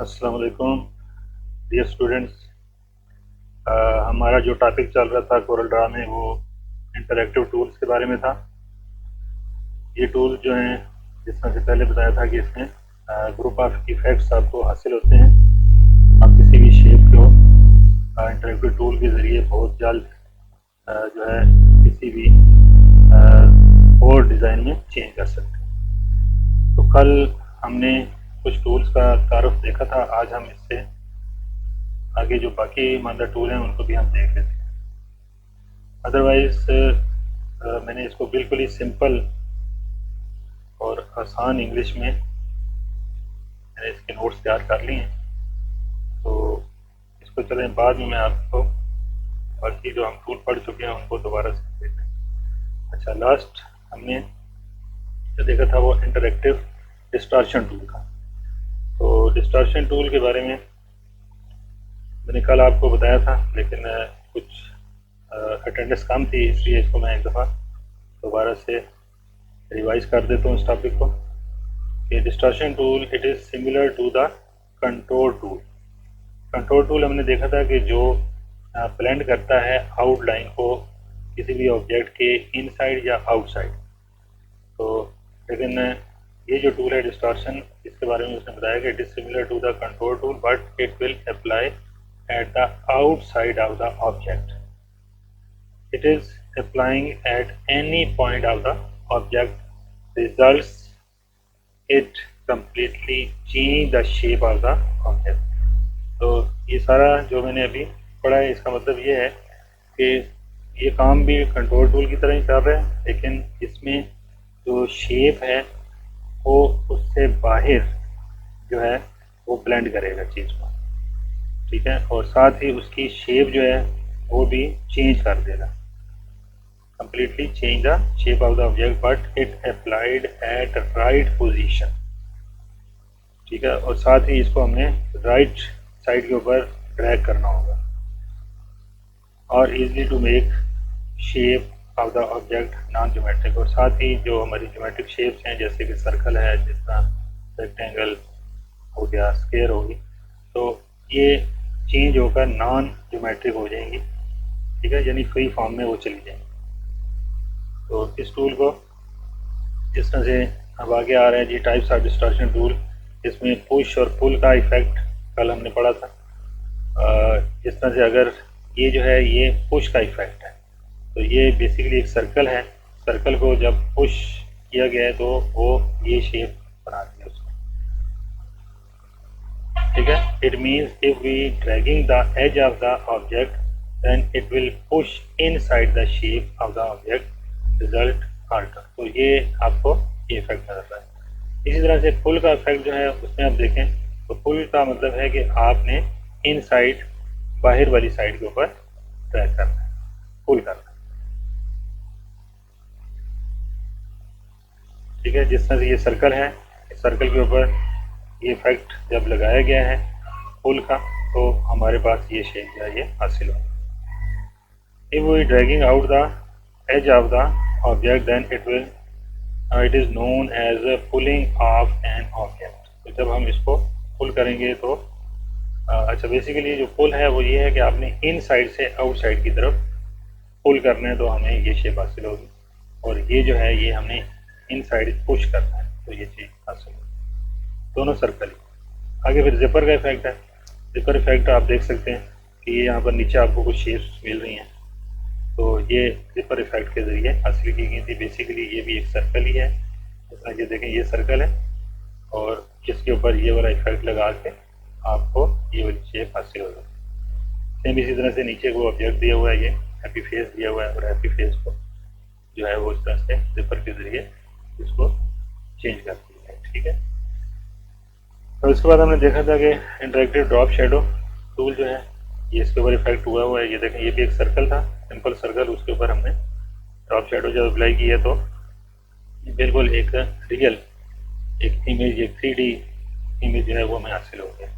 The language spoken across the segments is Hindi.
अस्सलाम वालेकुम डियर स्टूडेंट्स। हमारा जो टॉपिक चल रहा था कोरल ड्रा में वो इंटरैक्टिव टूल्स के बारे में था। ये टूल जो हैं जिस तरह से पहले बताया था कि इसमें ग्रुप ऑफ इफेक्ट्स आपको हासिल होते हैं। आप किसी भी शेप को इंटरैक्टिव टूल के ज़रिए बहुत जल्द जो है किसी भी और डिज़ाइन में चेंज कर सकते हैं। तो कल हमने कुछ टूल्स का तारुफ देखा था। आज हम इससे आगे जो बाकी मानदा टूल हैं उनको भी हम देख लेते हैं। अदरवाइज मैंने इसको बिल्कुल ही सिंपल और आसान इंग्लिश में मैंने इसके नोट्स तैयार कर लिए हैं। तो इसको चलें बाद में मैं आपको बाकी जो हम टूल पढ़ चुके हैं उनको दोबारा से देते हैं। अच्छा, लास्ट हमने जो देखा था वो इंटरैक्टिव डिस्टॉर्शन टूल था। तो डिस्टॉर्शन टूल के बारे में मैंने कल आपको बताया था, लेकिन कुछ अटेंडेंस कम थी, इसलिए इसको मैं एक दफ़ा दोबारा से रिवाइज कर देता हूँ इस टॉपिक को कि distortion tool it is similar to the contour tool. Contour tool हमने देखा था कि जो ब्लेंड करता है आउटलाइन को किसी भी ऑब्जेक्ट के इनसाइड या आउटसाइड। तो लेकिन ये जो टूल है डिस्टॉर्शन, इसके बारे में उसने बताया कि it is similar to the contour tool but it will apply at the outside of the object. It is applying at any point of the object results it completely change the shape of the object. तो ये सारा जो मैंने अभी पढ़ा है इसका मतलब ये है कि ये काम भी कंट्रोल टूल की तरह ही कर रहा है, लेकिन इसमें जो शेप है वो उससे बाहर जो है वो ब्लेंड करेगा चीज़ को, ठीक है, और साथ ही उसकी शेप जो है वो भी चेंज कर देगा, completely change the shape of the object but it applied at right position, ठीक है, और साथ ही इसको हमने राइट साइड के ऊपर ड्रैग करना होगा और easily to make shape of the object non geometric. और साथ ही जो हमारी ज्योमेट्रिक शेप्स हैं जैसे कि सर्कल है, जिस तरह रेक्टेंगल हो गया, स्क्वायर होगी, तो ये चेंज होकर नॉन ज्योमेट्रिक हो जाएंगी, ठीक है, यानी फ्री फॉर्म में वो चली जाएंगी। तो इस टूल को इस तरह से अब आगे आ रहे हैं जी टाइप्स ऑफ डिस्टॉर्शन टूल। इसमें पुश और पुल का इफेक्ट कल हमने पढ़ा था। इस तरह से अगर ये जो है ये पुश का इफेक्ट है, तो ये बेसिकली एक सर्कल है, सर्कल को जब पुश किया गया है तो वो ये शेप बनाती है उसको, ठीक है। It means if we dragging the edge of the object then it will push inside the shape of the object result alter. तो ये आपको ये इफेक्ट नजर आता है। इसी तरह से पुल का इफेक्ट जो है उसमें आप देखें तो पुल का मतलब है कि आपने इनसाइड बाहर वाली साइड के ऊपर ड्रैग करना है, पुल करना है, ठीक है। जिस तरह से ये सर्कल है, इस सर्कल के ऊपर ये इफेक्ट जब लगाया गया है पुल का तो हमारे पास ये शेप जो है ये हासिल होगा। If we dragging out the edge of the object then it is known as pulling of an object. तो जब हम इसको पुल करेंगे तो अच्छा, बेसिकली जो पुल है वो ये है कि आपने इन साइड से आउट साइड की तरफ पुल करना है तो हमें ये शेप हासिल होगी, और ये जो है ये हमने इन साइड पुश करना है तो ये चीज़ हासिल होगी, दोनों सर्कल ही। आगे फिर जिपर का इफेक्ट है। जिपर इफेक्ट आप देख सकते हैं कि यहाँ पर नीचे आपको कुछ शेप्स मिल रही हैं, तो ये जिपर इफेक्ट के ज़रिए हासिल की गई थी। बेसिकली ये भी एक सर्कल ही है, जैसा ये देखें ये सर्कल है और जिसके ऊपर ये वाला इफेक्ट लगा के आपको ये वाली शेप हासिल हो जाती है। सेम इसी तरह से नीचे वो ऑब्जेक्ट दिया हुआ है, ये हैप्पी फेस दिया हुआ है, और हैप्पी फेस को जो है वो इस तरह से जिपर के ज़रिए इसको चेंज करती है, ठीक है। और उसके बाद हमने देखा था कि इंटरैक्टिव ड्रॉप शेडो टूल जो है ये इसके ऊपर इफेक्ट हुआ हुआ है। ये देखें ये भी एक सर्कल था, सिंपल सर्कल, उसके ऊपर हमने ड्रॉप शेडो जब अप्लाई की है तो बिल्कुल एक रियल एक इमेज, एक 3D इमेज जो है वो हमें हासिल हो गया।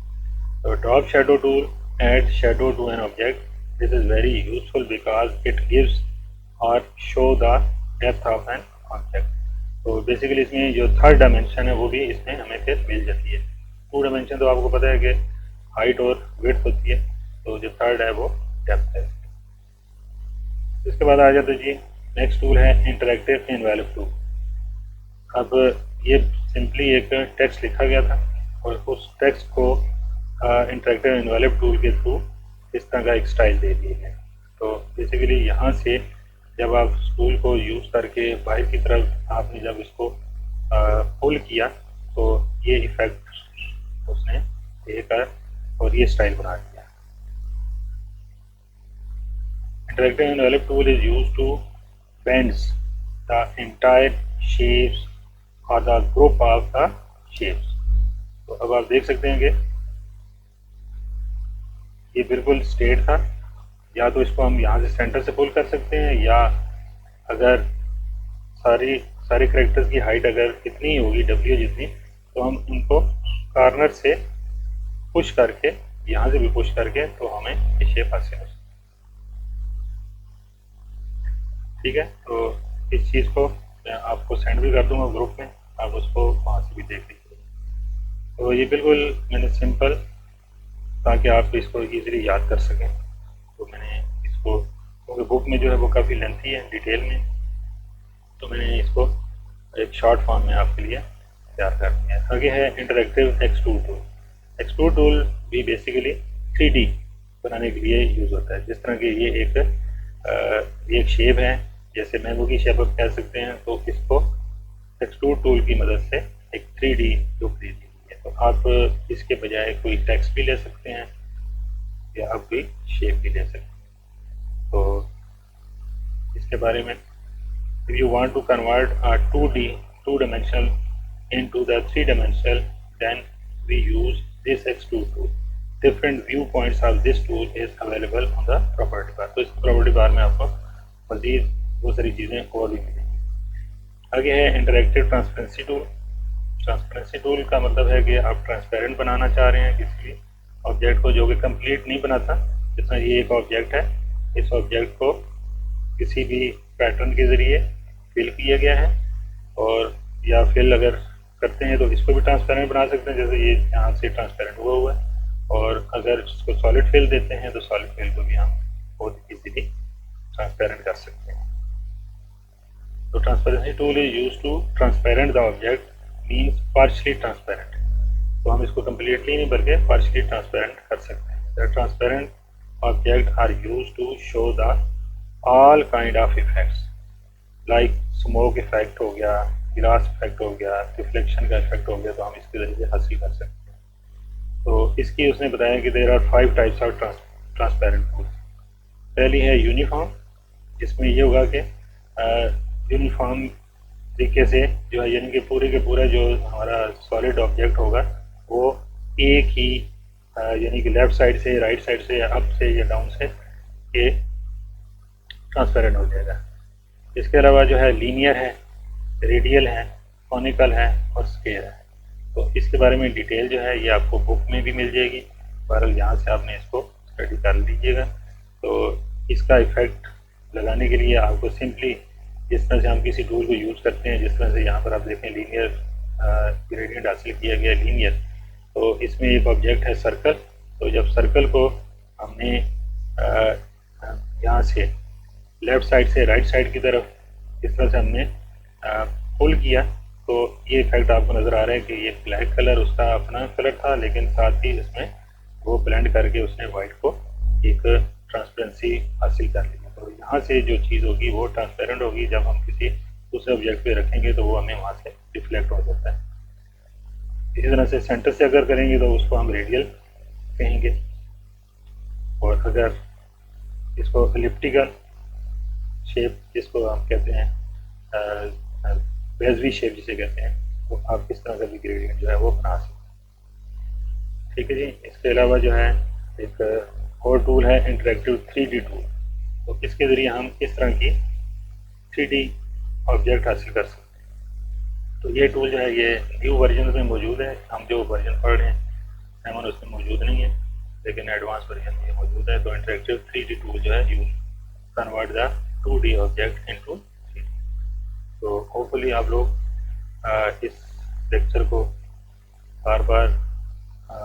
तो drop shadow tool add shadow to an object, this is very useful because it gives और show the depth of an object. तो बेसिकली इसमें जो थर्ड डायमेंशन है वो भी इसमें हमें फिर मिल जाती है। टू डायमेंशन तो आपको पता है कि हाइट और विड्थ होती है, तो जो थर्ड है वो डेप्थ है। इसके बाद आ जाते जी नेक्स्ट टूल है इंटरेक्टिव एनवेलप टूल। अब ये सिंपली एक टेक्स्ट लिखा गया था और उस टेक्स्ट को इंटरेक्टिव एनवेलप टूल के थ्रू इस तरह का एक स्टाइल दे दिया है। तो बेसिकली यहाँ से जब आप टूल को यूज़ करके बाहर की तरफ आपने जब इसको पुल किया तो ये इफेक्ट उसने देकर और ये स्टाइल बना दिया। Interactive envelope tool is used to bends the entire shapes और the group of the shapes. तो अब आप देख सकते हैं कि ये बिल्कुल स्ट्रेट था, या तो इसको हम यहाँ से सेंटर से पुल कर सकते हैं, या अगर सारे करेक्टर्स की हाइट अगर कितनी होगी W जितनी, तो हम इनको कॉर्नर से पुश करके, यहाँ से भी पुश करके, तो हमें ये शेप हासिल हो सकती है। ठीक है, तो इस चीज़ को मैं आपको सेंड भी कर दूंगा ग्रुप में, आप उसको वहाँ से भी देख लीजिए। तो ये बिल्कुल मैंने सिंपल, ताकि आप इसको इजीली याद कर सकें, तो मैंने इसको, क्योंकि बुक में जो है वो काफ़ी लेंथी है डिटेल में, तो मैंने इसको एक शॉर्ट फॉर्म में आपके लिए तैयार कर दिया है। आगे है interactive extrude tool. Extrude tool भी बेसिकली 3D बनाने के लिए यूज़ होता है। जिस तरह की ये एक शेप है, जैसे मैंगो की शेप आप कह सकते हैं, तो इसको एक्सट्रूड टूल की मदद से एक 3D लुक दे दी है। तो आप इसके बजाय कोई टेक्स्ट भी ले सकते हैं या आप कोई शेप भी ले सकते हैं। तो इसके बारे में, if you want to convert a 2D into the 3-dimensional, then we use this extrude tool. Different viewpoints of this tool is available on the property bar. तो इस property bar में आपको मज़ीद बहुत सारी चीज़ें और भी मिलेंगी। आगे है interactive transparency tool. Transparency tool का मतलब है कि आप ट्रांसपेरेंट बनाना चाह रहे हैं किसी भी ऑब्जेक्ट को, जो कि कंप्लीट नहीं बनाता। जितना ये एक ऑब्जेक्ट है, इस ऑब्जेक्ट को किसी भी पैटर्न के ज़रिए फिल किया गया है, और या फिल अगर करते हैं तो इसको भी ट्रांसपेरेंट बना सकते हैं, जैसे ये यहाँ से ट्रांसपेरेंट हुआ है। और अगर इसको सॉलिड फिल देते हैं तो सॉलिड फिल को भी हम बहुत इजीली ट्रांसपेरेंट कर सकते हैं। तो transparency tool is use to transparent the object, means partially transparent. तो हम इसको कम्प्लीटली नहीं बल्कि पार्शली ट्रांसपेरेंट कर सकते हैं। The transparent object are use to show the all kind of effects, like smoke effect हो गया, ग्लास इफेक्ट हो गया, रिफ्लेक्शन का इफेक्ट हो गया, तो हम इसके जरिए हासिल कर सकते हैं। तो इसकी उसने बताया कि there are 5 types of transparent tool. पहली है यूनिफॉर्म, जिसमें ये होगा कि यूनिफॉर्म तरीके से जो है, यानी कि पूरे के पूरा जो हमारा सॉलिड ऑब्जेक्ट होगा वो एक ही, यानी कि लेफ्ट साइड से, राइट साइड से, या अप से या डाउन से ये ट्रांसपेरेंट हो जाएगा। इसके अलावा जो है लीनियर है, रेडियल है, कॉनिकल है और स्क्वायर है। तो इसके बारे में डिटेल जो है ये आपको बुक में भी मिल जाएगी, बहरहाल यहाँ से आपने इसको स्टडी कर लीजिएगा। तो इसका इफेक्ट लगाने के लिए आपको सिंपली जिस तरह से हम किसी टूल को यूज़ करते हैं, जिस तरह से यहाँ पर आप देखें लीनियर ग्रेडियंट हासिल किया गया लीनियर, तो इसमें एक ऑब्जेक्ट है सर्कल। तो जब सर्कल को हमने यहाँ से लेफ़्ट साइड से राइट साइड की तरफ इस तरह से हमने पुल किया, तो ये इफेक्ट आपको नज़र आ रहा है कि ये ब्लैक कलर उसका अपना कलर था, लेकिन साथ ही इसमें वो ब्लेंड करके उसने वाइट को एक ट्रांसपेरेंसी हासिल कर ली। तो यहाँ से जो चीज़ होगी वो ट्रांसपेरेंट होगी, जब हम किसी दूसरे ऑब्जेक्ट पे रखेंगे तो वो हमें वहाँ से रिफ्लेक्ट हो जाता है। इसी तरह से सेंटर से अगर करेंगे तो उसको हम रेडियल कहेंगे, और अगर इसको एलिप्टिकल शेप जिसको हम कहते हैं बेजवी शेप जिसे कहते हैं, तो आप किस तरह का भी ग्रेडियंट जो है वो बना सकते हैं। ठीक है जी। इसके अलावा जो है एक और टूल है इंटरेक्टिव 3D टूल। तो इसके ज़रिए हम किस तरह की 3D ऑब्जेक्ट हासिल कर सकते हैं। तो ये टूल जो है ये न्यू वर्जन में मौजूद है, हम जो वर्जन पढ़ रहे हैं M1 उसमें मौजूद नहीं है, लेकिन एडवांस वर्जन में मौजूद है। तो इंटरेक्टिव 3D टूल जो है use convert the 2D object into 3D। तो होपफुली आप लोग इस लेक्चर को बार बार अ,